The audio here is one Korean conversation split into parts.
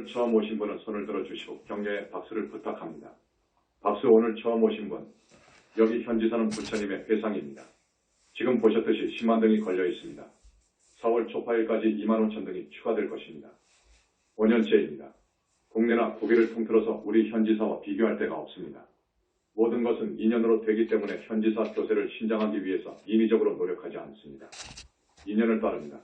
처음 오신 분은 손을 들어주시고 격려의 박수를 부탁합니다. 박수. 오늘 처음 오신 분, 여기 현지사는 부처님의 회상입니다. 지금 보셨듯이 10만 등이 걸려 있습니다. 4월 초파일까지 2만 5천 등이 추가될 것입니다. 5년째입니다. 국내나 국외를 통틀어서 우리 현지사와 비교할 데가 없습니다. 모든 것은 인연으로 되기 때문에 현지사 교세를 신장하기 위해서 인위적으로 노력하지 않습니다. 인연을 따릅니다.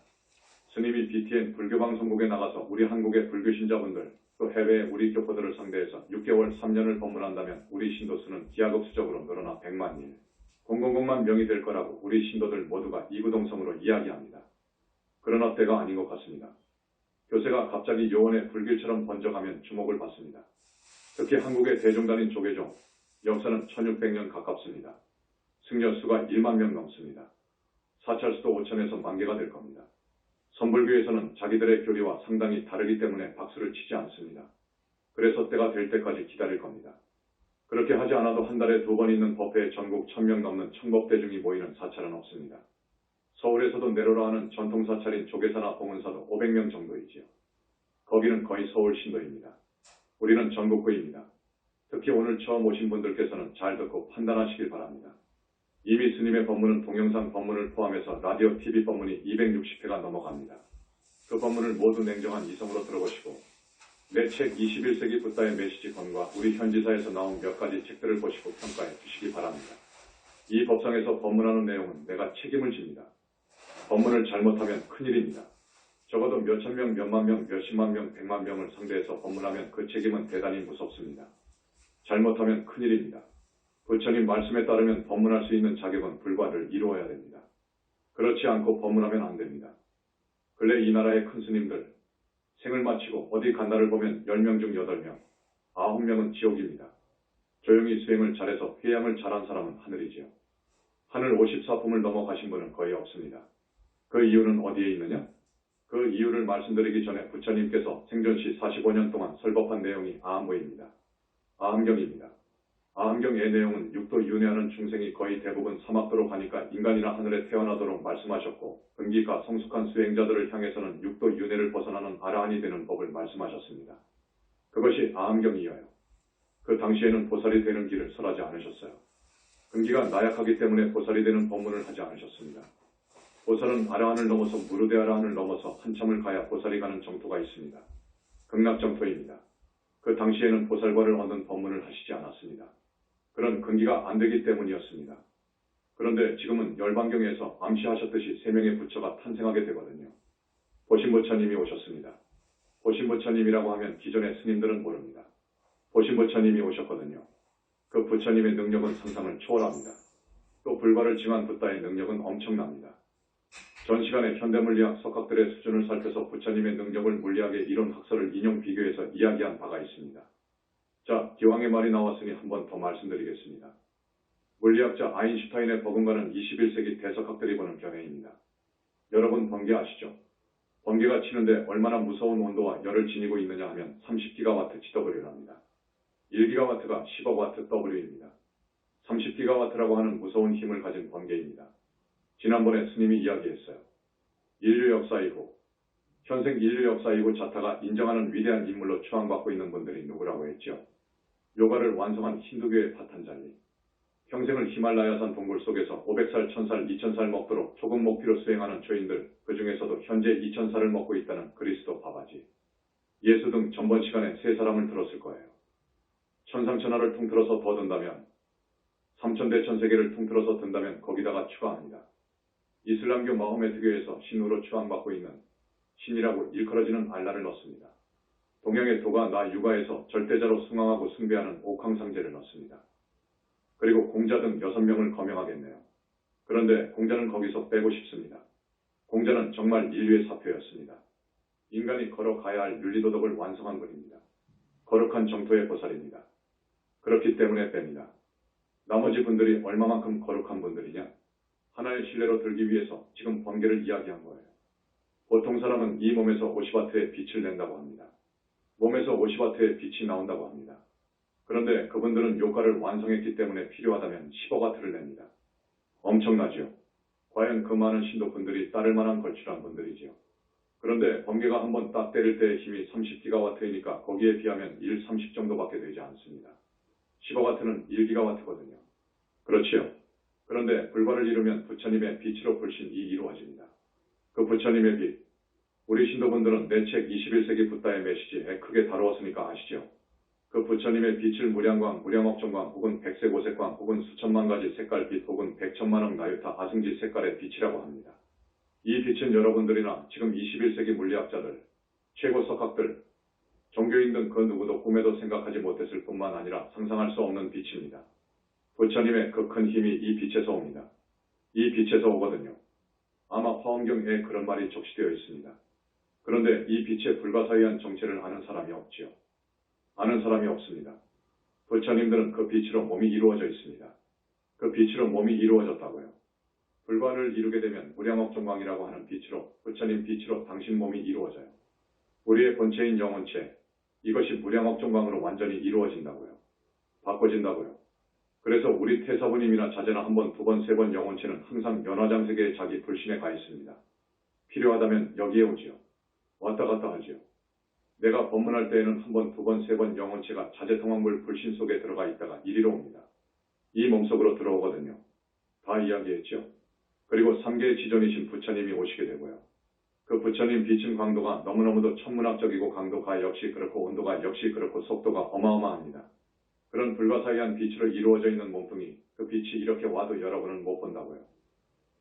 스님이 BTN 불교방송국에 나가서 우리 한국의 불교신자분들, 또 해외의 우리 교포들을 상대해서 6개월 3년을 법문한다면 우리 신도수는 기하급수적으로 늘어나 100만 일, 000만 명이 될 거라고 우리 신도들 모두가 이구동성으로 이야기합니다. 그러나 때가 아닌 것 같습니다. 교세가 갑자기 요원의 불길처럼 번져가면 주목을 받습니다. 특히 한국의 대종단인 조계종, 역사는 1600년 가깝습니다. 승려수가 1만 명 넘습니다. 사찰수도 5천에서 10,000개가 될 겁니다. 선불교에서는 자기들의 교리와 상당히 다르기 때문에 박수를 치지 않습니다. 그래서 때가 될 때까지 기다릴 겁니다. 그렇게 하지 않아도 한 달에 2번 있는 법회에 전국 1000명 넘는 청법대중이 모이는 사찰은 없습니다. 서울에서도 내로라 하는 전통사찰인 조계사나 봉은사도 500명 정도이지요. 거기는 거의 서울 신도입니다. 우리는 전국구입니다. 특히 오늘 처음 오신 분들께서는 잘 듣고 판단하시길 바랍니다. 이미 스님의 법문은 동영상 법문을 포함해서 라디오, TV 법문이 260회가 넘어갑니다. 그 법문을 모두 냉정한 이성으로 들어보시고 내 책 21세기 붓다의 메시지 건과 우리 현지사에서 나온 몇 가지 책들을 보시고 평가해 주시기 바랍니다. 이 법상에서 법문하는 내용은 내가 책임을 집니다. 법문을 잘못하면 큰일입니다. 적어도 몇천 명, 몇만 명, 몇십만 명, 100만 명을 상대해서 법문하면 그 책임은 대단히 무섭습니다. 잘못하면 큰일입니다. 부처님 말씀에 따르면 법문할 수 있는 자격은 불과를 이루어야 됩니다. 그렇지 않고 법문하면 안 됩니다. 근래 이 나라의 큰 스님들, 생을 마치고 어디 간다를 보면 10명 중 8명, 9명은 지옥입니다. 조용히 수행을 잘해서 회양을 잘한 사람은 하늘이지요. 하늘 54품을 넘어가신 분은 거의 없습니다. 그 이유는 어디에 있느냐? 그 이유를 말씀드리기 전에 부처님께서 생전시 45년 동안 설법한 내용이 아함보입니다. 아함경입니다. 아함경의 내용은 육도 윤회하는 중생이 거의 대부분 사막도로 가니까 인간이나 하늘에 태어나도록 말씀하셨고, 근기가 성숙한 수행자들을 향해서는 육도 윤회를 벗어나는 아라한이 되는 법을 말씀하셨습니다. 그것이 아함경이어요. 그 당시에는 보살이 되는 길을 설하지 않으셨어요. 근기가 나약하기 때문에 보살이 되는 법문을 하지 않으셨습니다. 보살은 아라한을 넘어서 무르대 아라한을 넘어서 한참을 가야 보살이 가는 정토가 있습니다. 극락정토입니다. 그 당시에는 보살과를 얻는 법문을 하시지 않았습니다. 그런 근기가 안 되기 때문이었습니다. 그런데 지금은 열반경에서 암시하셨듯이 3명의 부처가 탄생하게 되거든요. 보신부처님이 오셨습니다. 보신부처님이라고 하면 기존의 스님들은 모릅니다. 보신부처님이 오셨거든요. 그 부처님의 능력은 상상을 초월합니다. 또 불과를 증한 붓다의 능력은 엄청납니다. 전 시간에 현대물리학 석학들의 수준을 살펴서 부처님의 능력을 물리학의 이론 학설을 인용 비교해서 이야기한 바가 있습니다. 자, 기왕의 말이 나왔으니 한 번 더 말씀드리겠습니다. 물리학자 아인슈타인의 버금가는 21세기 대석학들이 보는 견해입니다. 여러분 번개 아시죠? 번개가 치는데 얼마나 무서운 온도와 열을 지니고 있느냐 하면 30기가와트 GW랍니다. 1기가와트가 10억 와트 W입니다. 30기가와트라고 하는 무서운 힘을 가진 번개입니다. 지난번에 스님이 이야기했어요. 인류 역사 이후, 현생 인류 역사 이후 자타가 인정하는 위대한 인물로 추앙받고 있는 분들이 누구라고 했죠? 요가를 완성한 힌두교의 파탄잘리. 평생을 히말라야산 동굴 속에서 500살, 1000살, 2000살 먹도록 조금 먹기로 수행하는 죄인들, 그 중에서도 현재 2000살을 먹고 있다는 그리스도 바바지. 예수 등 전번 시간에 3사람을 들었을 거예요. 천상천하를 통틀어서 더 든다면, 3000대천세계를 통틀어서 든다면 거기다가 추가합니다. 이슬람교 마호메트교에서 신으로 추앙받고 있는 신이라고 일컬어지는 알라를 넣습니다. 동양의 도가 나 유가에서 절대자로 숭앙하고 숭배하는 옥황상제를 넣습니다. 그리고 공자 등 6명을 거명하겠네요. 그런데 공자는 거기서 빼고 싶습니다. 공자는 정말 인류의 사표였습니다. 인간이 걸어가야 할 윤리도덕을 완성한 분입니다. 거룩한 정토의 보살입니다. 그렇기 때문에 뺍니다. 나머지 분들이 얼마만큼 거룩한 분들이냐? 하나의 신뢰로 들기 위해서 지금 번개를 이야기한 거예요. 보통 사람은 이 몸에서 50와트의 빛을 낸다고 합니다. 몸에서 50와트의 빛이 나온다고 합니다. 그런데 그분들은 요가를 완성했기 때문에 필요하다면 15와트를 냅니다. 엄청나죠? 과연 그 많은 신도분들이 따를 만한 걸출한 분들이지요. 그런데 번개가 한번 딱 때릴 때의 힘이 30기가와트이니까 거기에 비하면 1, 30 정도밖에 되지 않습니다. 15와트는 1기가와트거든요. 그렇지요. 그런데 불발을 이루면 부처님의 빛으로 불신이 이루어집니다. 그 부처님의 빛, 우리 신도분들은 내 책 21세기 붓다의 메시지에 크게 다루었으니까 아시죠? 그 부처님의 빛을 무량광, 무량억정광 혹은 백색 오색광 혹은 수천만 가지 색깔 빛 혹은 백천만억 나유타 아승지 색깔의 빛이라고 합니다. 이 빛은 여러분들이나 지금 21세기 물리학자들, 최고 석학들, 종교인 등 그 누구도 꿈에도 생각하지 못했을 뿐만 아니라 상상할 수 없는 빛입니다. 부처님의 그 큰 힘이 이 빛에서 옵니다. 이 빛에서 오거든요. 아마 화엄경에 그런 말이 적시되어 있습니다. 그런데 이 빛의 불가사의한 정체를 아는 사람이 없지요. 아는 사람이 없습니다. 부처님들은 그 빛으로 몸이 이루어져 있습니다. 그 빛으로 몸이 이루어졌다고요. 불발을 이루게 되면 무량억정광이라고 하는 빛으로, 부처님 빛으로 당신 몸이 이루어져요. 우리의 본체인 영혼체, 이것이 무량억정광으로 완전히 이루어진다고요. 바꿔진다고요. 그래서 우리 태사부님이나 자제나 한 번, 두 번, 세 번 영혼체는 항상 연화장세계에 자기 불신에 가 있습니다. 필요하다면 여기에 오지요. 왔다 갔다 하지요. 내가 법문할 때에는 한 번, 두 번, 세 번 영혼체가 자제통합물 불신 속에 들어가 있다가 이리로 옵니다. 이 몸속으로 들어오거든요. 다 이야기했죠. 그리고 3계의 지존이신 부처님이 오시게 되고요. 그 부처님 빛은 강도가 너무너무도 천문학적이고 강도가 역시 그렇고 온도가 역시 그렇고 속도가 어마어마합니다. 그런 불가사의한 빛으로 이루어져 있는 몸뚱이, 그 빛이 이렇게 와도 여러분은 못 본다고요.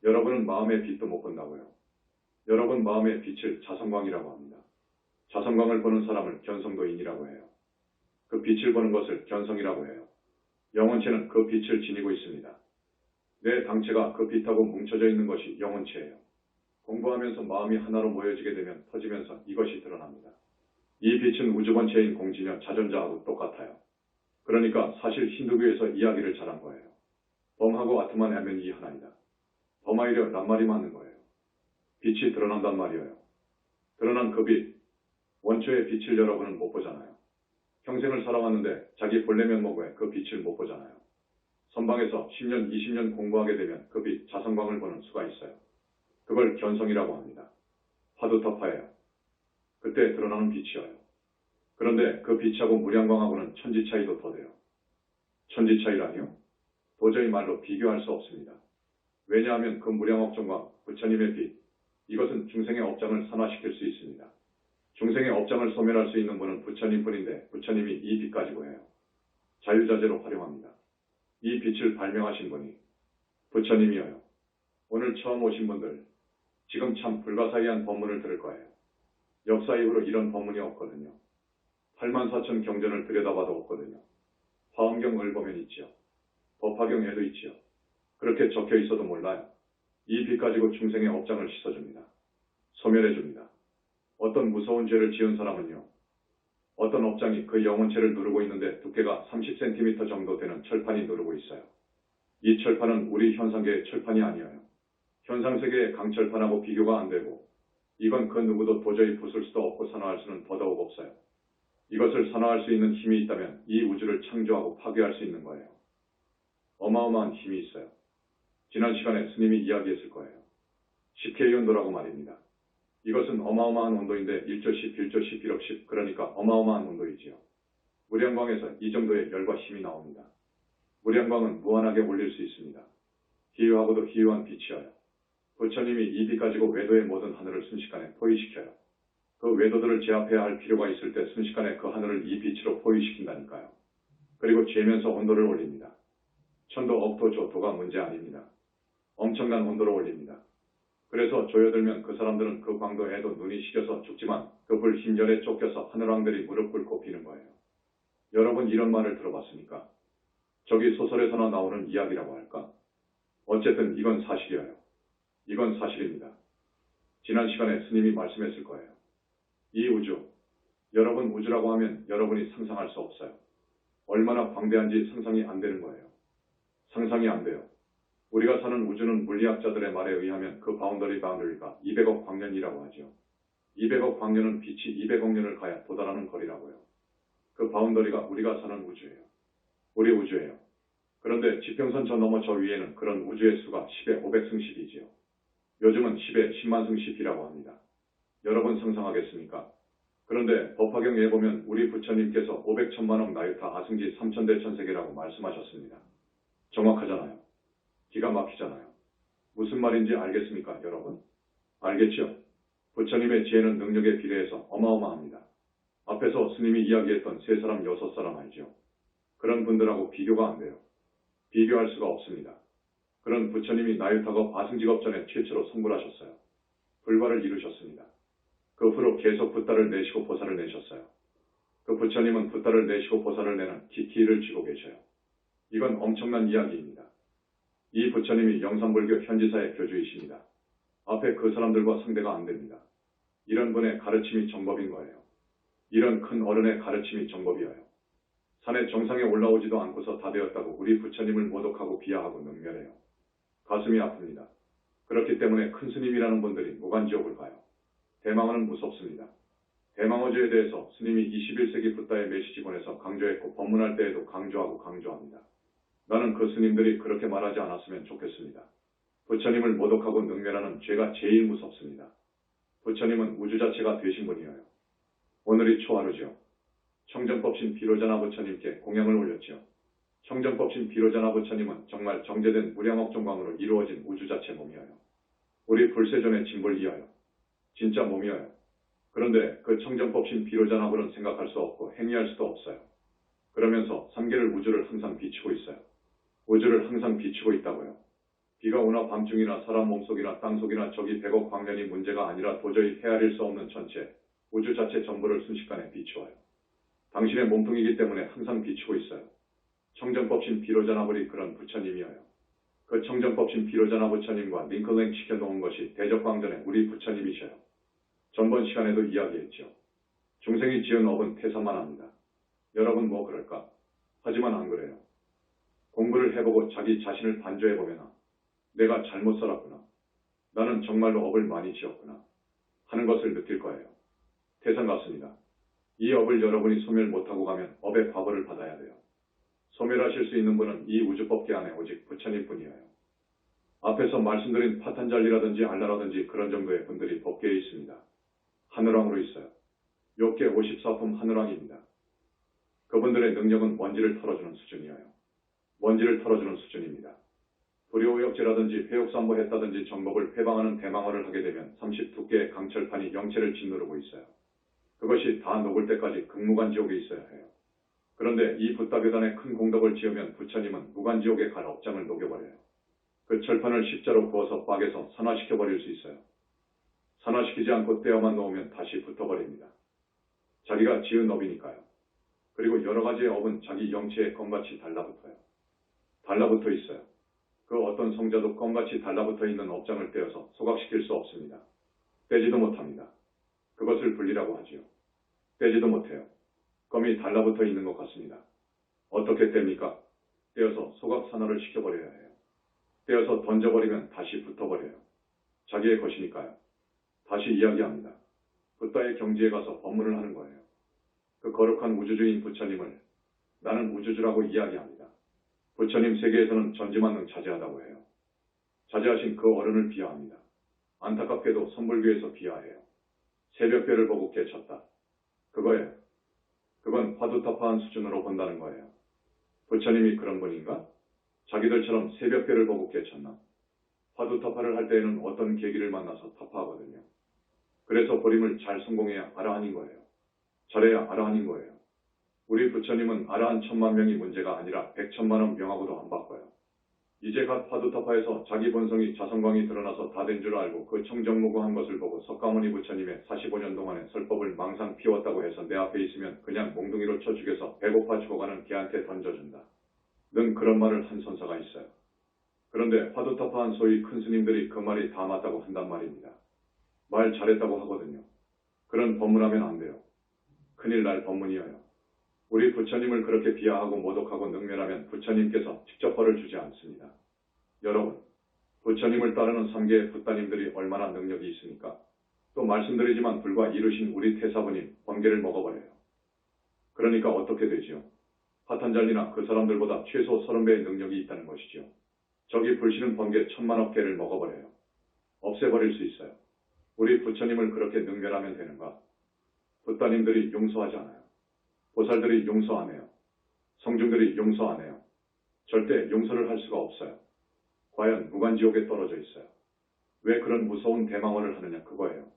여러분은 마음의 빛도 못 본다고요. 여러분 마음의 빛을 자성광이라고 합니다. 자성광을 보는 사람을 견성도인이라고 해요. 그 빛을 보는 것을 견성이라고 해요. 영혼체는 그 빛을 지니고 있습니다. 내 당체가 그 빛하고 뭉쳐져 있는 것이 영혼체예요. 공부하면서 마음이 하나로 모여지게 되면 터지면서 이것이 드러납니다. 이 빛은 우주본체인 공진여 자존자하고 똑같아요. 그러니까 사실 힌두교에서 이야기를 잘한 거예요. 범하고 아트만 하면 이 하나이다. 범하이려 낱말이 맞는 거예요. 빛이 드러난단 말이에요. 드러난 그 빛, 원초의 빛을 여러분은 못 보잖아요. 평생을 살아왔는데 자기 본래 면목에 그 빛을 못 보잖아요. 선방에서 10년, 20년 공부하게 되면 그 빛, 자성광을 보는 수가 있어요. 그걸 견성이라고 합니다. 화두터파예요. 그때 드러나는 빛이어요. 그런데 그 빛하고 무량광하고는 천지 차이도 더 돼요. 천지 차이라니요? 도저히 말로 비교할 수 없습니다. 왜냐하면 그 무량억정광, 부처님의 빛, 이것은 중생의 업장을 산화시킬 수 있습니다. 중생의 업장을 소멸할 수 있는 분은 부처님뿐인데 부처님이 이 빛 가지고 해요. 자유자재로 활용합니다. 이 빛을 발명하신 분이 부처님이어요. 오늘 처음 오신 분들, 지금 참 불가사의한 법문을 들을 거예요. 역사 이후로 이런 법문이 없거든요. 84,000 경전을 들여다봐도 없거든요. 화엄경을 보면 있지요. 법화경에도 있지요. 그렇게 적혀 있어도 몰라요. 이 빛 가지고 중생의 업장을 씻어줍니다. 소멸해줍니다. 어떤 무서운 죄를 지은 사람은요. 어떤 업장이 그 영혼체를 누르고 있는데 두께가 30cm 정도 되는 철판이 누르고 있어요. 이 철판은 우리 현상계의 철판이 아니에요. 현상세계의 강철판하고 비교가 안 되고 이건 그 누구도 도저히 부술 수도 없고 산화할 수는 더더욱 없어요. 이것을 산화할 수 있는 힘이 있다면 이 우주를 창조하고 파괴할 수 있는 거예요. 어마어마한 힘이 있어요. 지난 시간에 스님이 이야기했을 거예요. 10K 온도라고 말입니다. 이것은 어마어마한 온도인데 1조 10, 1조 10, 1억 10, 그러니까 어마어마한 온도이지요. 무량광에서 이 정도의 열과 힘이 나옵니다. 무량광은 무한하게 올릴 수 있습니다. 희유하고도 희유한 빛이어요. 부처님이 이 빛 가지고 외도의 모든 하늘을 순식간에 포위시켜요. 그 외도들을 제압해야 할 필요가 있을 때 순식간에 그 하늘을 이 빛으로 포위시킨다니까요. 그리고 재면서 온도를 올립니다. 천도, 억도, 조도가 문제 아닙니다. 엄청난 온도로 올립니다. 그래서 조여들면 그 사람들은 그 광도에도 눈이 시려서 죽지만 그 불 힘열에 쫓겨서 하늘왕들이 무릎 꿇고 비는 거예요. 여러분 이런 말을 들어봤습니까? 저기 소설에서나 나오는 이야기라고 할까? 어쨌든 이건 사실이에요. 이건 사실입니다. 지난 시간에 스님이 말씀했을 거예요. 이 우주, 여러분 우주라고 하면 여러분이 상상할 수 없어요. 얼마나 광대한지 상상이 안 되는 거예요. 상상이 안 돼요. 우리가 사는 우주는 물리학자들의 말에 의하면 그 바운더리가 200억 광년이라고 하죠. 200억 광년은 빛이 200억 년을 가야 도달하는 거리라고요. 그 바운더리가 우리가 사는 우주예요. 우리 우주예요. 그런데 지평선 저 너머 저 위에는 그런 우주의 수가 10의 500승 10이지요. 요즘은 10의 10만 승 10이라고 합니다. 여러분 상상하겠습니까? 그런데 법화경에 보면 우리 부처님께서 500천만억 나유타 아승지 3천대천세계라고 말씀하셨습니다. 정확하잖아요. 기가 막히잖아요. 무슨 말인지 알겠습니까, 여러분? 알겠지요? 부처님의 지혜는 능력에 비례해서 어마어마합니다. 앞에서 스님이 이야기했던 3사람, 6사람 알지요? 그런 분들하고 비교가 안 돼요. 비교할 수가 없습니다. 그런 부처님이 나유타급 아승직업 전에 최초로 성불하셨어요. 불과를 이루셨습니다. 그 후로 계속 붓다를 내시고 보살을 내셨어요. 그 부처님은 붓다를 내시고 보살을 내는 기키를 쥐고 계셔요. 이건 엄청난 이야기입니다. 이 부처님이 영산불교 현지사의 교주이십니다. 앞에 그 사람들과 상대가 안 됩니다. 이런 분의 가르침이 정법인 거예요. 이런 큰 어른의 가르침이 정법이어요. 산의 정상에 올라오지도 않고서 다 되었다고 우리 부처님을 모독하고 비하하고 능멸해요. 가슴이 아픕니다. 그렇기 때문에 큰 스님이라는 분들이 무간지옥을 가요. 대망어는 무섭습니다. 대망어주에 대해서 스님이 21세기 붓다의 메시지 본에서 강조했고 법문할 때에도 강조하고 강조합니다. 나는 그 스님들이 그렇게 말하지 않았으면 좋겠습니다. 부처님을 모독하고 능멸하는 죄가 제일 무섭습니다. 부처님은 우주 자체가 되신 분이에요. 오늘이 초하루죠. 청정법신 비로자나 부처님께 공양을 올렸지요. 청정법신 비로자나 부처님은 정말 정제된 무량억 종광으로 이루어진 우주 자체 몸이어요. 우리 불세존의 진볼이어요. 진짜 몸이어요. 그런데 그 청정법신 비로자나불은 생각할 수 없고 행위할 수도 없어요. 그러면서 3개를 우주를 항상 비추고 있어요. 우주를 항상 비추고 있다고요. 비가 오나 밤중이나 사람 몸속이나 땅속이나 저기 100억 광년이 문제가 아니라 도저히 헤아릴 수 없는 전체, 우주 자체 전부를 순식간에 비추어요. 당신의 몸뚱이기 때문에 항상 비추고 있어요. 청정법신 비로자나불이 그런 부처님이어요. 그 청정법신 비로자나 부처님과 링클랭 시켜놓은 것이 대적광전의 우리 부처님이셔요. 전번 시간에도 이야기했죠. 중생이 지은 업은 태산만 합니다. 여러분 뭐 그럴까? 하지만 안 그래요. 공부를 해보고 자기 자신을 반조해보면 내가 잘못 살았구나. 나는 정말로 업을 많이 지었구나. 하는 것을 느낄 거예요. 태산 같습니다. 이 업을 여러분이 소멸 못하고 가면 업의 과보를 받아야 돼요. 소멸하실 수 있는 분은 이 우주법계 안에 오직 부처님뿐이에요. 앞에서 말씀드린 파탄잘리라든지 알라라든지 그런 정도의 분들이 법계에 있습니다. 하늘왕으로 있어요. 욕계 54품 하늘왕입니다. 그분들의 능력은 먼지를 털어주는 수준이에요. 먼지를 털어주는 수준입니다. 불효욕제라든지 회욕삼보 했다든지 정법을 회방하는 대망어를 하게 되면 32개의 강철판이 영체를 짓누르고 있어요. 그것이 다 녹을 때까지 극무간지옥에 있어야 해요. 그런데 이 붓다교단에 큰 공덕을 지으면 부처님은 무간지옥에 갈 업장을 녹여버려요. 그 철판을 십자로 구워서 빡에서 산화시켜버릴 수 있어요. 산화시키지 않고 떼어만 놓으면 다시 붙어버립니다. 자기가 지은 업이니까요. 그리고 여러 가지의 업은 자기 영체에 껌같이 달라붙어요. 달라붙어 있어요. 그 어떤 성자도 껌같이 달라붙어 있는 업장을 떼어서 소각시킬 수 없습니다. 떼지도 못합니다. 그것을 분리라고 하지요. 떼지도 못해요. 껌이 달라붙어 있는 것 같습니다. 어떻게 떼입니까? 떼어서 소각 산화를 시켜버려야 해요. 떼어서 던져버리면 다시 붙어버려요. 자기의 것이니까요. 다시 이야기합니다. 붓다의 경지에 가서 법문을 하는 거예요. 그 거룩한 우주주인 부처님을 나는 우주주라고 이야기합니다. 부처님 세계에서는 전지만능 자제하다고 해요. 자제하신 그 어른을 비하합니다. 안타깝게도 선불교에서 비하해요. 새벽별을 보고 깨쳤다. 그거예요. 그건 화두타파한 수준으로 본다는 거예요. 부처님이 그런 분인가? 자기들처럼 새벽별을 보고 깨쳤나? 화두타파를 할 때에는 어떤 계기를 만나서 타파하거든요. 그래서 보림을 잘 성공해야 아라한인 거예요. 잘해야 아라한인 거예요. 우리 부처님은 아라한 1000만 명이 문제가 아니라 100천만원 명하고도 안 바꿔요. 이제 갓 화두타파에서 자기 본성이 자성광이 드러나서 다 된 줄 알고 그 청정무구한 것을 보고 석가모니 부처님의 45년 동안의 설법을 망상 피웠다고 해서 내 앞에 있으면 그냥 몽둥이로 쳐 죽여서 배고파 죽어가는 개한테 던져준다. 는 그런 말을 한 선사가 있어요. 그런데 화두타파한 소위 큰 스님들이 그 말이 다 맞다고 한단 말입니다. 말 잘했다고 하거든요. 그런 법문하면 안 돼요. 큰일 날 법문이에요. 우리 부처님을 그렇게 비하하고 모독하고 능멸하면 부처님께서 직접 벌을 주지 않습니다. 여러분, 부처님을 따르는 3개의 붓다님들이 얼마나 능력이 있습니까? 또 말씀드리지만 불과 이루신 우리 태사부님 번개를 먹어버려요. 그러니까 어떻게 되지요? 파탄잘리나 그 사람들보다 최소 30배의 능력이 있다는 것이죠. 저기 불씨는 번개 1000만억 개를 먹어버려요. 없애버릴 수 있어요. 우리 부처님을 그렇게 능멸하면 되는가? 붓따님들이 용서하지 않아요. 보살들이 용서 안 해요. 성중들이 용서 안 해요. 절대 용서를 할 수가 없어요. 과연 무간지옥에 떨어져 있어요. 왜 그런 무서운 대망언을 하느냐 그거예요.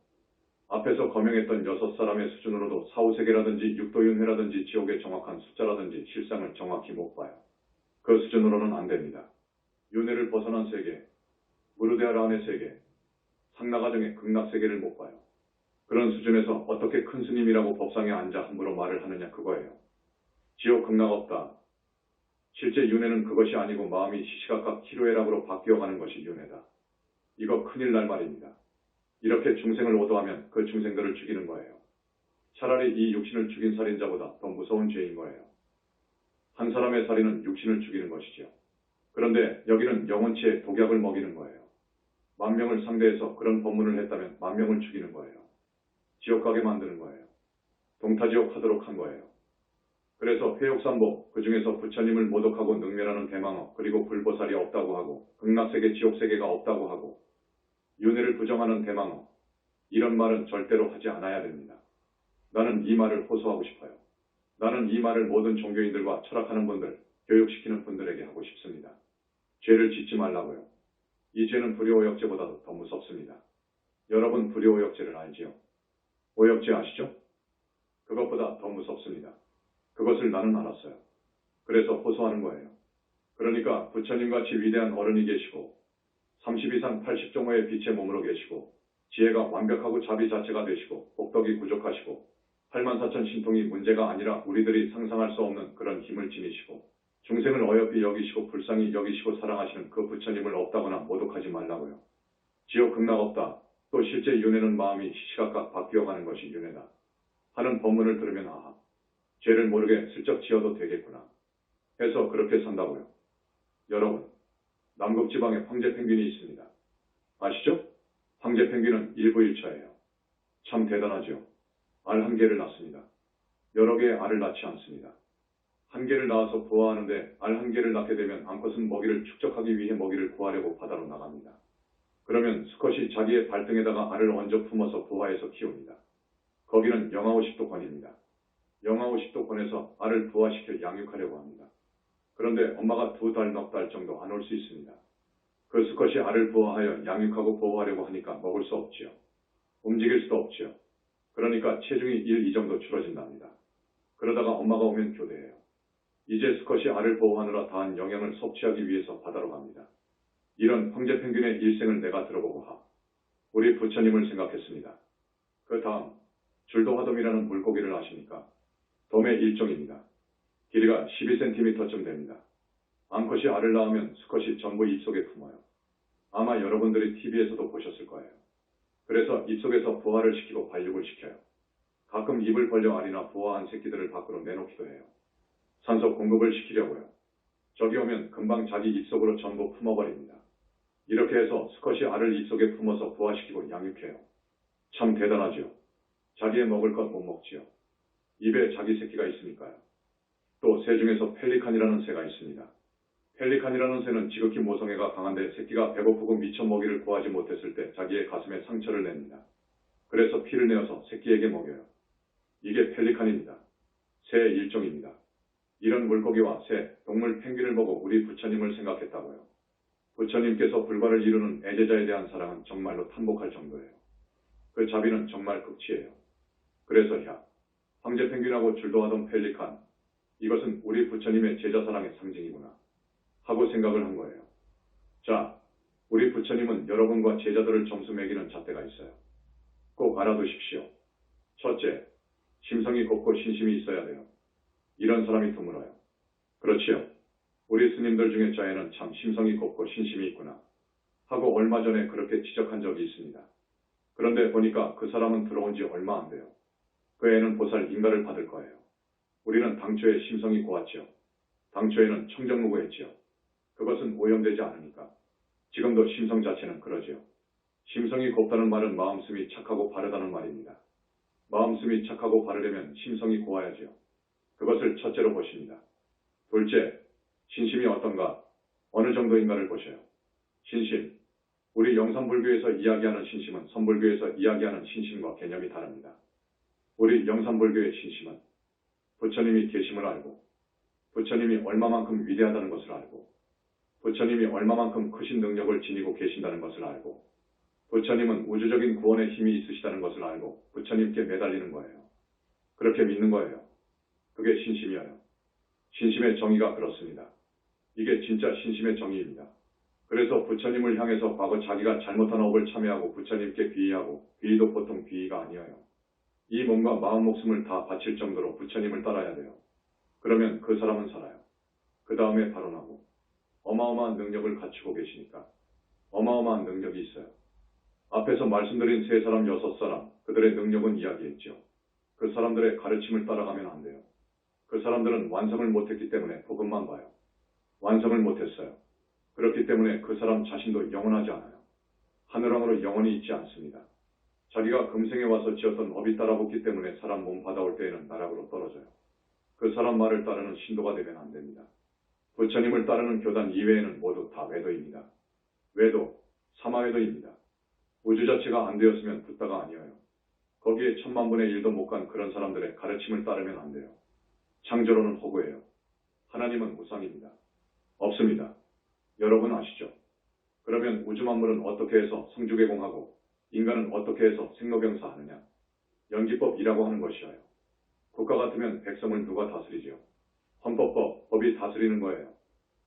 앞에서 거명했던 6사람의 수준으로도 사후세계라든지 육도윤회라든지 지옥의 정확한 숫자라든지 실상을 정확히 못 봐요. 그 수준으로는 안 됩니다. 윤회를 벗어난 세계, 무르데아라한의 세계, 상나가정의 극락세계를 못 봐요. 그런 수준에서 어떻게 큰 스님이라고 법상에 앉아 함부로 말을 하느냐 그거예요. 지옥 극락 없다. 실제 윤회는 그것이 아니고 마음이 시시각각 희로애락으로 바뀌어가는 것이 윤회다. 이거 큰일 날 말입니다. 이렇게 중생을 오도하면 그 중생들을 죽이는 거예요. 차라리 이 육신을 죽인 살인자보다 더 무서운 죄인 거예요. 한 사람의 살인은 육신을 죽이는 것이죠. 그런데 여기는 영혼체에 독약을 먹이는 거예요. 10,000명을 상대해서 그런 법문을 했다면 10,000명을 죽이는 거예요. 지옥 가게 만드는 거예요. 동타지옥 하도록 한 거예요. 그래서 회욕삼보, 그 중에서 부처님을 모독하고 능멸하는 대망어, 그리고 불보살이 없다고 하고 극락세계, 지옥세계가 없다고 하고 윤회를 부정하는 대망어, 이런 말은 절대로 하지 않아야 됩니다. 나는 이 말을 호소하고 싶어요. 나는 이 말을 모든 종교인들과 철학하는 분들, 교육시키는 분들에게 하고 싶습니다. 죄를 짓지 말라고요. 이 죄는 불효오역죄보다도 더 무섭습니다. 여러분 불효오역죄를 알지요? 오역죄 아시죠? 그것보다 더 무섭습니다. 그것을 나는 알았어요. 그래서 호소하는 거예요. 그러니까 부처님같이 위대한 어른이 계시고 30 이상 80종호의 빛의 몸으로 계시고 지혜가 완벽하고 자비 자체가 되시고 복덕이 부족하시고 84,000 신통이 문제가 아니라 우리들이 상상할 수 없는 그런 힘을 지니시고 중생을 어여삐 여기시고 불쌍히 여기시고 사랑하시는 그 부처님을 없다거나 모독하지 말라고요. 지옥 극락 없다. 또 실제 윤회는 마음이 시시각각 바뀌어가는 것이 윤회다. 하는 법문을 들으면 아하, 죄를 모르게 슬쩍 지어도 되겠구나 해서 그렇게 산다고요. 여러분, 남극지방에 황제펭귄이 있습니다. 아시죠? 황제펭귄은 일부일처예요. 참 대단하죠. 알 한 개를 낳습니다. 여러 개의 알을 낳지 않습니다. 한 개를 낳아서 부화하는데 알 한 개를 낳게 되면 암컷은 먹이를 축적하기 위해 먹이를 구하려고 바다로 나갑니다. 그러면 수컷이 자기의 발등에다가 알을 얹어 품어서 부화해서 키웁니다. 거기는 영하 50도 권입니다. 영하 50도 권에서 알을 부화시켜 양육하려고 합니다. 그런데 엄마가 2달, 넉 달 정도 안 올 수 있습니다. 그 수컷이 알을 부화하여 양육하고 보호하려고 하니까 먹을 수 없지요. 움직일 수도 없지요. 그러니까 체중이 1, 2 정도 줄어진답니다. 그러다가 엄마가 오면 교대해요. 이제 수컷이 알을 보호하느라 다한 영양을 섭취하기 위해서 바다로 갑니다. 이런 황제펭귄의 일생을 내가 들어보고 우리 부처님을 생각했습니다. 그 다음 줄도화돔이라는 물고기를 아십니까? 돔의 일종입니다. 길이가 12cm쯤 됩니다. 암컷이 알을 낳으면 수컷이 전부 입속에 품어요. 아마 여러분들이 TV에서도 보셨을 거예요. 그래서 입속에서 부화를 시키고 발육을 시켜요. 가끔 입을 벌려 알이나 부화한 새끼들을 밖으로 내놓기도 해요. 산소 공급을 시키려고요. 저기 오면 금방 자기 입속으로 전부 품어버립니다. 이렇게 해서 수컷이 알을 입속에 품어서 부화시키고 양육해요. 참 대단하죠. 자기의 먹을 것 못 먹지요. 입에 자기 새끼가 있으니까요. 또 새 중에서 펠리칸이라는 새가 있습니다. 펠리칸이라는 새는 지극히 모성애가 강한데 새끼가 배고프고 미처 먹이를 구하지 못했을 때 자기의 가슴에 상처를 냅니다. 그래서 피를 내어서 새끼에게 먹여요. 이게 펠리칸입니다. 새의 일종입니다. 이런 물고기와 새, 동물 펭귄을 보고 우리 부처님을 생각했다고요. 부처님께서 불과를 이루는 애제자에 대한 사랑은 정말로 탐복할 정도예요. 그 자비는 정말 극치예요. 그래서 황제펭귄하고 줄도하던 펠리칸, 이것은 우리 부처님의 제자사랑의 상징이구나 하고 생각을 한 거예요. 자, 우리 부처님은 여러분과 제자들을 점수 매기는 잣대가 있어요. 꼭 알아두십시오. 첫째, 심성이 곱고 신심이 있어야 돼요. 이런 사람이 드물어요. 그렇지요. 우리 스님들 중에 자에는 참 심성이 곱고 신심이 있구나 하고 얼마 전에 그렇게 지적한 적이 있습니다. 그런데 보니까 그 사람은 들어온 지 얼마 안 돼요. 그 애는 보살 인가를 받을 거예요. 우리는 당초에 심성이 고왔지요. 당초에는 청정무구했지요. 그것은 오염되지 않으니까. 지금도 심성 자체는 그러지요. 심성이 곱다는 말은 마음씀이 착하고 바르다는 말입니다. 마음씀이 착하고 바르려면 심성이 고와야지요. 그것을 첫째로 보십니다. 둘째, 신심이 어떤가, 어느 정도인가를 보셔요. 신심, 우리 영산불교에서 이야기하는 신심은 선불교에서 이야기하는 신심과 개념이 다릅니다. 우리 영산불교의 신심은 부처님이 계심을 알고 부처님이 얼마만큼 위대하다는 것을 알고 부처님이 얼마만큼 크신 능력을 지니고 계신다는 것을 알고 부처님은 우주적인 구원의 힘이 있으시다는 것을 알고 부처님께 매달리는 거예요. 그렇게 믿는 거예요. 그게 신심이에요. 신심의 정의가 그렇습니다. 이게 진짜 신심의 정의입니다. 그래서 부처님을 향해서 과거 자기가 잘못한 업을 참회하고 부처님께 귀의하고 귀의도 보통 귀의가 아니에요. 이 몸과 마음 목숨을 다 바칠 정도로 부처님을 따라야 돼요. 그러면 그 사람은 살아요. 그 다음에 발언하고 어마어마한 능력을 갖추고 계시니까 어마어마한 능력이 있어요. 앞에서 말씀드린 3사람, 6사람 그들의 능력은 이야기했죠. 그 사람들의 가르침을 따라가면 안 돼요. 그 사람들은 완성을 못했기 때문에 복음만 봐요. 완성을 못했어요. 그렇기 때문에 그 사람 자신도 영원하지 않아요. 하늘왕으로 영원히 있지 않습니다. 자기가 금생에 와서 지었던 업이 따라붙기 때문에 사람 몸 받아올 때에는 나락으로 떨어져요. 그 사람 말을 따르는 신도가 되면 안 됩니다. 부처님을 따르는 교단 이외에는 모두 다 외도입니다. 외도, 사마외도입니다. 우주 자체가 안 되었으면 붓다가 아니에요. 거기에 1000만분의 1도 못 간 그런 사람들의 가르침을 따르면 안 돼요. 창조론은 허구예요. 하나님은 우상입니다. 없습니다. 여러분 아시죠? 그러면 우주 만물은 어떻게 해서 성주개공하고 인간은 어떻게 해서 생로병사하느냐? 연기법이라고 하는 것이에요. 국가 같으면 백성을 누가 다스리죠? 헌법법, 법이 다스리는 거예요.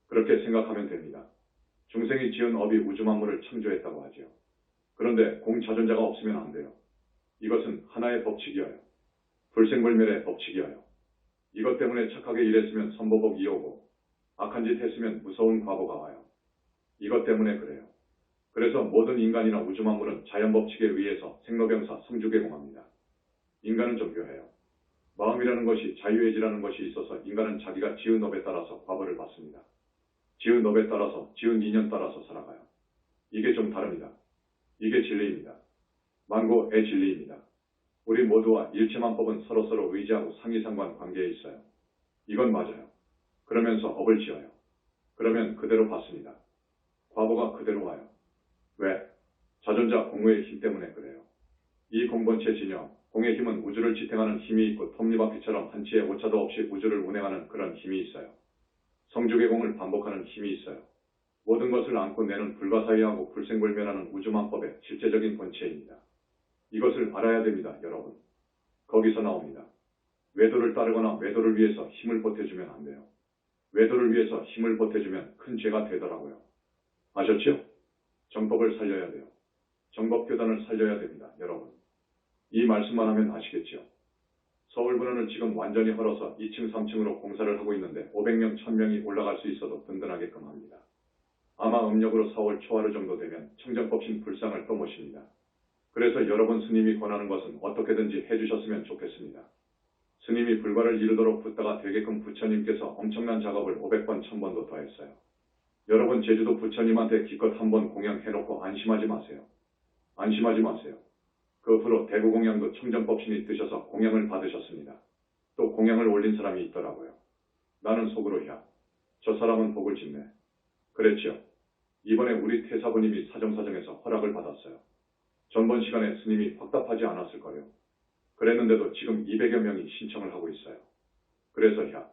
그렇게 생각하면 됩니다. 중생이 지은 업이 우주 만물을 창조했다고 하죠. 그런데 공자존자가 없으면 안 돼요. 이것은 하나의 법칙이에요. 불생불멸의 법칙이에요. 이것 때문에 착하게 일했으면 선보복이 오고 악한 짓 했으면 무서운 과보가 와요. 이것 때문에 그래요. 그래서 모든 인간이나 우주 만물은 자연법칙에 의해서 생로병사, 성주개공합니다. 인간은 종교해요. 마음이라는 것이 자유의지라는 것이 있어서 인간은 자기가 지은 업에 따라서 과보를 받습니다. 지은 업에 따라서, 지은 인연 따라서 살아가요. 이게 좀 다릅니다. 이게 진리입니다. 만고의 진리입니다. 우리 모두와 일체만법은 서로서로 의지하고 상이상관 관계에 있어요. 이건 맞아요. 그러면서 업을 지어요. 그러면 그대로 받습니다. 과보가 그대로 와요. 왜? 자존자 공의 힘 때문에 그래요. 이 공본체 진영, 공의 힘은 우주를 지탱하는 힘이 있고 톱니바퀴처럼 한치의 오차도 없이 우주를 운행하는 그런 힘이 있어요. 성주개공을 반복하는 힘이 있어요. 모든 것을 안고 내는 불가사의하고 불생불멸하는 우주만법의 실제적인 본체입니다. 이것을 알아야 됩니다, 여러분. 거기서 나옵니다. 외도를 따르거나 외도를 위해서 힘을 보태주면 안 돼요. 외도를 위해서 힘을 보태주면 큰 죄가 되더라고요. 아셨죠? 정법을 살려야 돼요. 정법교단을 살려야 됩니다, 여러분. 이 말씀만 하면 아시겠죠? 서울분원은 지금 완전히 헐어서 2층, 3층으로 공사를 하고 있는데 500명, 1000명이 올라갈 수 있어도 든든하게끔 합니다. 아마 음력으로 4월 초하루 정도 되면 청정법신 불상을 또 모십니다. 그래서 여러분 스님이 권하는 것은 어떻게든지 해주셨으면 좋겠습니다. 스님이 불과를 이루도록 붙다가 되게끔 부처님께서 엄청난 작업을 500번, 1000번도 더 했어요. 여러분 제주도 부처님한테 기껏 한번 공양해놓고 안심하지 마세요. 안심하지 마세요. 그 후로 대구 공양도 청정법신이 드셔서 공양을 받으셨습니다. 또 공양을 올린 사람이 있더라고요. 나는 속으로 야, 저 사람은 복을 짓네. 그랬죠. 이번에 우리 태사부님이 사정사정해서 허락을 받았어요. 전번 시간에 스님이 확답하지 않았을 거예요. 그랬는데도 지금 200여 명이 신청을 하고 있어요. 그래서 야,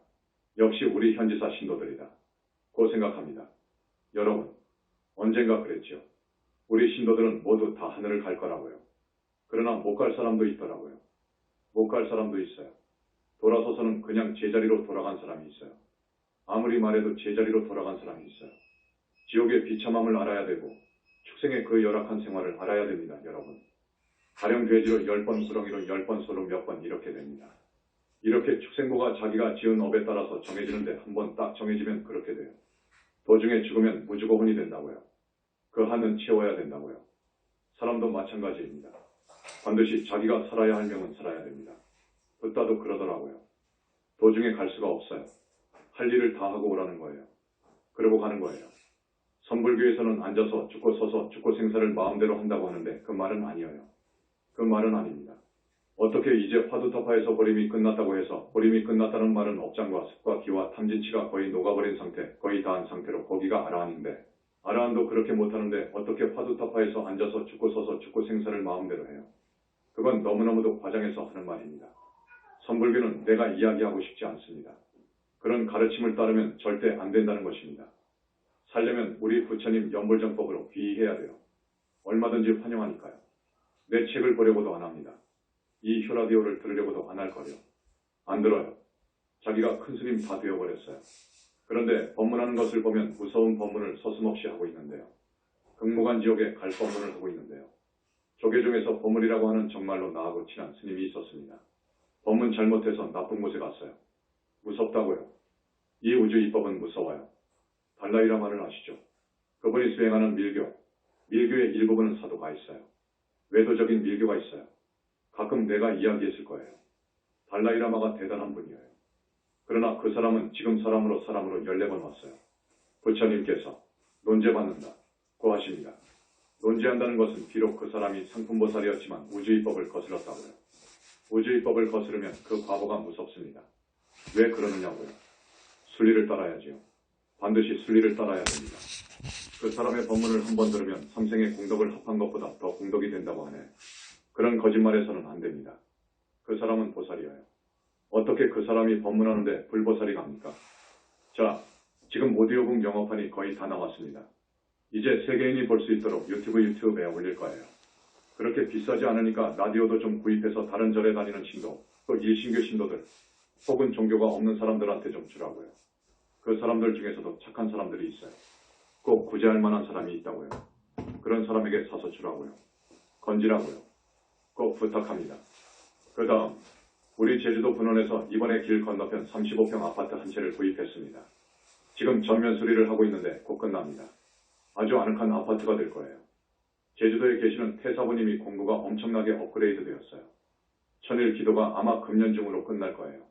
역시 우리 현지사 신도들이다. 고 생각합니다. 여러분, 언젠가 그랬죠. 우리 신도들은 모두 다 하늘을 갈 거라고요. 그러나 못 갈 사람도 있더라고요. 못 갈 사람도 있어요. 돌아서서는 그냥 제자리로 돌아간 사람이 있어요. 아무리 말해도 제자리로 돌아간 사람이 있어요. 지옥의 비참함을 알아야 되고 축생의 그 열악한 생활을 알아야 됩니다, 여러분. 가령 돼지로 10번 구렁이로 10번 소로 몇 번 이렇게 됩니다. 이렇게 축생고가 자기가 지은 업에 따라서 정해지는데 한 번 딱 정해지면 그렇게 돼요. 도중에 죽으면 무주고혼이 된다고요. 그 한은 채워야 된다고요. 사람도 마찬가지입니다. 반드시 자기가 살아야 할 명은 살아야 됩니다. 붓다도 그러더라고요. 도중에 갈 수가 없어요. 할 일을 다 하고 오라는 거예요. 그러고 가는 거예요. 선불교에서는 앉아서 죽고 서서 죽고 생사를 마음대로 한다고 하는데 그 말은 아니에요. 그 말은 아닙니다. 어떻게 이제 화두타파에서 보림이 끝났다고 해서 보림이 끝났다는 말은 업장과 습과 기와 탐진치가 거의 녹아버린 상태, 거의 다한 상태로 거기가 아라한인데 아라한도 그렇게 못하는데 어떻게 화두타파에서 앉아서 죽고 서서 죽고 생사를 마음대로 해요. 그건 너무너무도 과장해서 하는 말입니다. 선불교는 내가 이야기하고 싶지 않습니다. 그런 가르침을 따르면 절대 안 된다는 것입니다. 살려면 우리 부처님 연불정법으로 귀의해야 돼요. 얼마든지 환영하니까요. 내 책을 보려고도 안 합니다. 이 휴라디오를 들으려고도 안 할 거요. 안 들어요. 자기가 큰 스님 다 되어버렸어요. 그런데 법문하는 것을 보면 무서운 법문을 서슴없이 하고 있는데요. 극무관 지옥에 갈 법문을 하고 있는데요. 조계 중에서 보물이라고 하는 정말로 나하고 친한 스님이 있었습니다. 법문 잘못해서 나쁜 곳에 갔어요. 무섭다고요. 이 우주 이법은 무서워요. 달라이라마를 아시죠? 그분이 수행하는 밀교의 일부분은 사도가 있어요. 외도적인 밀교가 있어요. 가끔 내가 이야기했을 거예요. 달라이라마가 대단한 분이에요. 그러나 그 사람은 지금 사람으로 14번 왔어요. 부처님께서 논제받는다고 하십니다. 논제한다는 것은 비록 그 사람이 상품보살이었지만 우주이법을 거슬렀다고요. 우주이법을 거스르면 그 과보가 무섭습니다. 왜 그러느냐고요. 순리를 따라야지요. 반드시 순리를 따라야 됩니다. 그 사람의 법문을 한 번 들으면 삼생의 공덕을 합한 것보다 더 공덕이 된다고 하네. 그런 거짓말에서는 안 됩니다. 그 사람은 보살이에요. 어떻게 그 사람이 법문하는데 불보살이 갑니까? 자, 지금 오디오북 영어판이 거의 다 나왔습니다. 이제 세계인이 볼 수 있도록 유튜브에 올릴 거예요. 그렇게 비싸지 않으니까 라디오도 좀 구입해서 다른 절에 다니는 신도, 또 일신교 신도들, 혹은 종교가 없는 사람들한테 좀 주라고요. 그 사람들 중에서도 착한 사람들이 있어요. 꼭 구제할 만한 사람이 있다고요. 그런 사람에게 사서 주라고요. 건지라고요. 꼭 부탁합니다. 그 다음, 우리 제주도 분원에서 이번에 길 건너편 35평 아파트 한 채를 구입했습니다. 지금 전면 수리를 하고 있는데 곧 끝납니다. 아주 아늑한 아파트가 될 거예요. 제주도에 계시는 태사부님이 공부가 엄청나게 업그레이드 되었어요. 천일 기도가 아마 금년 중으로 끝날 거예요.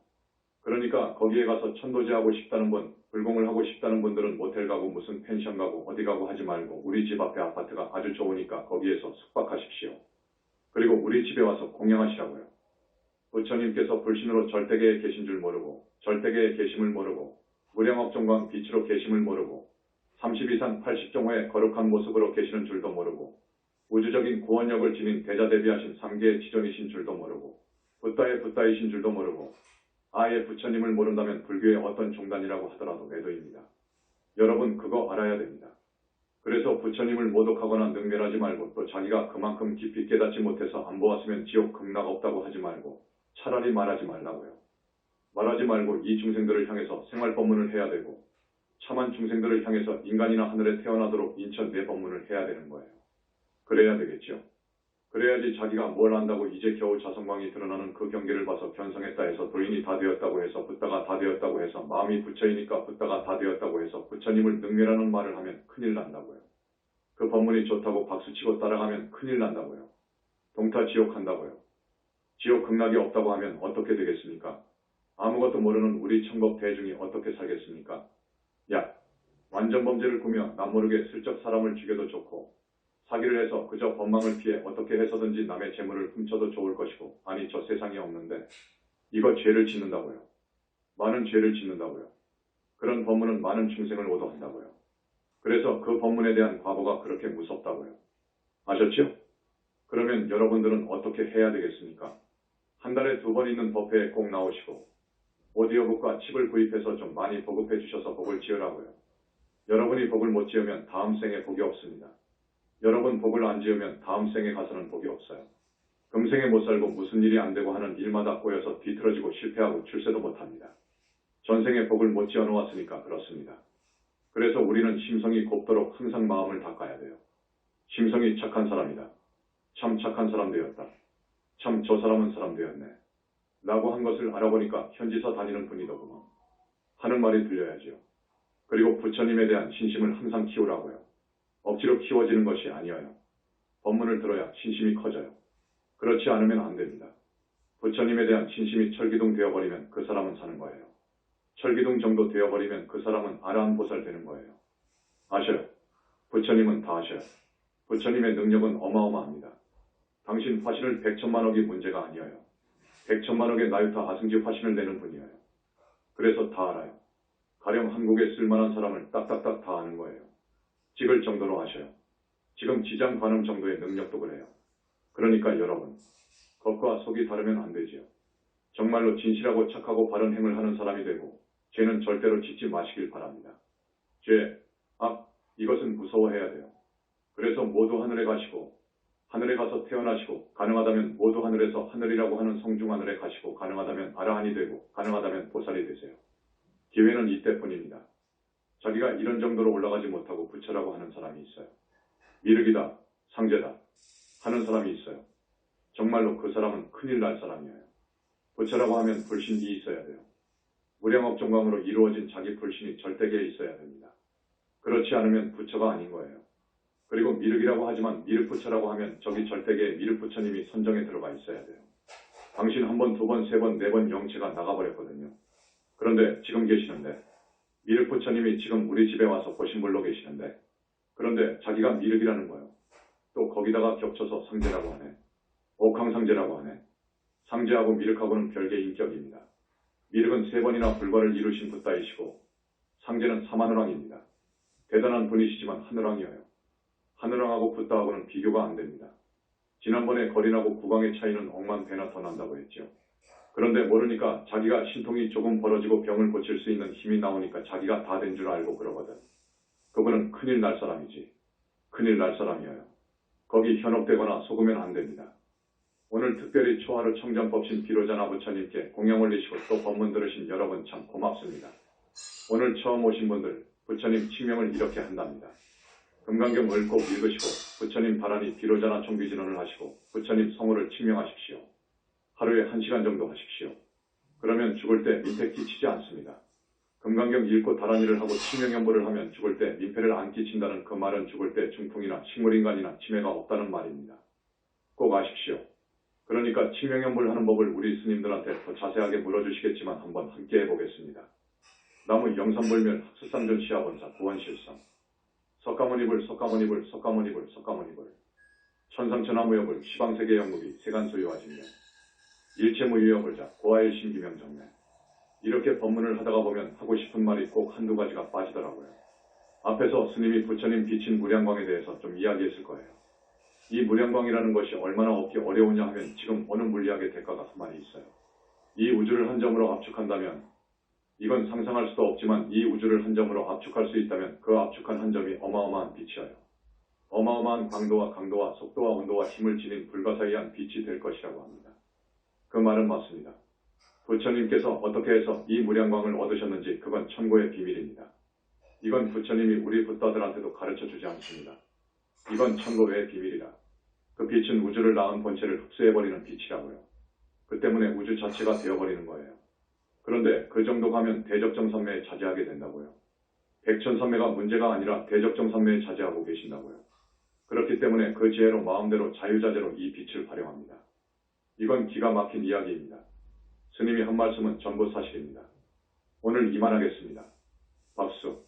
그러니까 거기에 가서 천도제하고 싶다는 분, 불공을 하고 싶다는 분들은 모텔 가고 무슨 펜션 가고 어디 가고 하지 말고 우리 집 앞에 아파트가 아주 좋으니까 거기에서 숙박하십시오. 그리고 우리 집에 와서 공양하시라고요. 부처님께서 불신으로 절대계에 계신 줄 모르고 절대계에 계심을 모르고 무량업종광 빛으로 계심을 모르고 30 이상 80종호의 거룩한 모습으로 계시는 줄도 모르고 우주적인 구원력을 지닌 대자대비하신 3계의 지존이신 줄도 모르고 붓다의 붓다이신 줄도 모르고 아예 부처님을 모른다면 불교의 어떤 종단이라고 하더라도 매도입니다. 여러분 그거 알아야 됩니다. 그래서 부처님을 모독하거나 능멸하지 말고 또 자기가 그만큼 깊이 깨닫지 못해서 안 보았으면 지옥 극락 없다고 하지 말고 차라리 말하지 말라고요. 말하지 말고 이 중생들을 향해서 생활법문을 해야 되고 참한 중생들을 향해서 인간이나 하늘에 태어나도록 인천 내 법문을 해야 되는 거예요. 그래야 되겠죠. 그래야지 자기가 뭘 안다고 이제 겨우 자성광이 드러나는 그 경계를 봐서 견성했다 해서 도인이 다 되었다고 해서 붓다가 다 되었다고 해서 마음이 부처이니까 붓다가 다 되었다고 해서 부처님을 능멸하는 말을 하면 큰일 난다고요. 그 법문이 좋다고 박수치고 따라가면 큰일 난다고요. 동타 지옥 한다고요. 지옥 극락이 없다고 하면 어떻게 되겠습니까? 아무것도 모르는 우리 천법 대중이 어떻게 살겠습니까? 야, 완전 범죄를 꾸며 남모르게 슬쩍 사람을 죽여도 좋고 사기를 해서 그저 법망을 피해 어떻게 해서든지 남의 재물을 훔쳐도 좋을 것이고 아니 저 세상에 없는데 이거 죄를 짓는다고요. 많은 죄를 짓는다고요. 그런 법문은 많은 중생을 오도한다고요. 그래서 그 법문에 대한 과보가 그렇게 무섭다고요. 아셨죠? 그러면 여러분들은 어떻게 해야 되겠습니까? 한 달에 2번 있는 법회에 꼭 나오시고 오디오북과 칩을 구입해서 좀 많이 보급해 주셔서 복을 지으라고요. 여러분이 복을 못 지으면 다음 생에 복이 없습니다. 여러분 복을 안 지으면 다음 생에 가서는 복이 없어요. 금생에 못 살고 무슨 일이 안 되고 하는 일마다 꼬여서 뒤틀어지고 실패하고 출세도 못합니다. 전생에 복을 못 지어 놓았으니까 그렇습니다. 그래서 우리는 심성이 곱도록 항상 마음을 닦아야 돼요. 심성이 착한 사람이다. 참 착한 사람 되었다. 참 저 사람은 사람 되었네. 라고 한 것을 알아보니까 현지사 다니는 분이더구먼. 하는 말이 들려야지요. 그리고 부처님에 대한 신심을 항상 키우라고요. 억지로 키워지는 것이 아니어요. 법문을 들어야 신심이 커져요. 그렇지 않으면 안 됩니다. 부처님에 대한 신심이 철기둥 되어버리면 그 사람은 사는 거예요. 철기둥 정도 되어버리면 그 사람은 아라한보살 되는 거예요. 아셔요. 부처님은 다 아셔요. 부처님의 능력은 어마어마합니다. 당신 화신을 100천만억이 문제가 아니어요. 100천만억의 나유타 아승지 화신을 내는 분이에요. 그래서 다 알아요. 가령 한국에 쓸만한 사람을 딱딱딱 다 아는 거예요. 찍을 정도로 하셔요. 지금 지장 관음 정도의 능력도 그래요. 그러니까 여러분, 겉과 속이 다르면 안 되지요. 정말로 진실하고 착하고 바른 행을 하는 사람이 되고 죄는 절대로 짓지 마시길 바랍니다. 죄, 악, 이것은 무서워해야 돼요. 그래서 모두 하늘에 가시고 하늘에 가서 태어나시고 가능하다면 모두 하늘에서 하늘이라고 하는 성중하늘에 가시고 가능하다면 아라한이 되고 가능하다면 보살이 되세요. 기회는 이때뿐입니다. 자기가 이런 정도로 올라가지 못하고 부처라고 하는 사람이 있어요. 미륵이다, 상제다 하는 사람이 있어요. 정말로 그 사람은 큰일 날 사람이에요. 부처라고 하면 불신이 있어야 돼요. 무량억 종강으로 이루어진 자기 불신이 절대계에 있어야 됩니다. 그렇지 않으면 부처가 아닌 거예요. 그리고 미륵이라고 하지만 미륵부처라고 하면 저기 절대계에 미륵부처님이 선정에 들어가 있어야 돼요. 당신 한 번, 두 번, 세 번, 네 번 영체가 나가버렸거든요. 그런데 지금 계시는데 미륵부처님이 지금 우리 집에 와서 보신 분로 계시는데 그런데 자기가 미륵이라는 거예요. 또 거기다가 겹쳐서 상제라고 하네. 옥황상제라고 하네. 상제하고 미륵하고는 별개의 인격입니다. 미륵은 세 번이나 불과를 이루신 붓다이시고 상제는 사마누랑입니다. 대단한 분이시지만 하누랑이에요. 하누랑하고 붓다하고는 비교가 안 됩니다. 지난번에 거린하고 국왕의 차이는 억만 배나 더 난다고 했죠. 그런데 모르니까 자기가 신통이 조금 벌어지고 병을 고칠 수 있는 힘이 나오니까 자기가 다 된 줄 알고 그러거든. 그분은 큰일 날 사람이지. 큰일 날 사람이에요. 거기 현혹되거나 속으면 안 됩니다. 오늘 특별히 초하루 청정법신 비로자나 부처님께 공양 올리시고 또 법문 들으신 여러분 참 고맙습니다. 오늘 처음 오신 분들 부처님 칭명을 이렇게 한답니다. 금강경 을 꼭 읽으시고 부처님 바라니 비로자나 총비진언을 하시고 부처님 성호를 칭명하십시오. 하루에 1시간 정도 하십시오. 그러면 죽을 때 민폐 끼치지 않습니다. 금강경 읽고 다란이를 하고 칭명연보를 하면 죽을 때 민폐를 안 끼친다는 그 말은 죽을 때 중풍이나 식물인간이나 치매가 없다는 말입니다. 꼭 아십시오. 그러니까 칭명연보를 하는 법을 우리 스님들한테 더 자세하게 물어주시겠지만 한번 함께 해보겠습니다. 나무 영산불멸 학수상전 시아본사 구원실성 석가모니불 석가모니불 석가모니불 석가모니불 천상천하무여불 시방세계 영국이 세간소유화진명 일체무유여불자 고아일신기명정매 이렇게 법문을 하다가 보면 하고 싶은 말이 꼭 한두 가지가 빠지더라고요. 앞에서 스님이 부처님 비친 무량광에 대해서 좀 이야기했을 거예요. 이 무량광이라는 것이 얼마나 얻기 어려우냐 하면 지금 어느 물리학의 대가가 가만히 있어요. 이 우주를 한 점으로 압축한다면 이건 상상할 수도 없지만 이 우주를 한 점으로 압축할 수 있다면 그 압축한 한 점이 어마어마한 빛이어요. 어마어마한 강도와 속도와 온도와 힘을 지닌 불가사의한 빛이 될 것이라고 합니다. 그 말은 맞습니다. 부처님께서 어떻게 해서 이 무량광을 얻으셨는지 그건 천고의 비밀입니다. 이건 부처님이 우리 붓다들한테도 가르쳐 주지 않습니다. 이건 천고 외의 비밀이라. 그 빛은 우주를 낳은 본체를 흡수해버리는 빛이라고요. 그 때문에 우주 자체가 되어버리는 거예요. 그런데 그 정도 가면 대적정산매에 자제하게 된다고요. 백천산매가 문제가 아니라 대적정산매에 자제하고 계신다고요. 그렇기 때문에 그 지혜로 마음대로 자유자재로 이 빛을 활용합니다. 이건 기가 막힌 이야기입니다. 스님이 한 말씀은 전부 사실입니다. 오늘 이만하겠습니다. 박수.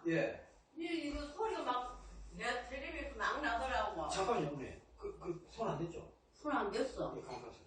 예. 이거 소리가 막, 내 텔레비에서 막 나더라고. 잠깐만요, 어머니. 손 안 됐죠? 손 안 댔어. 예, 가까이.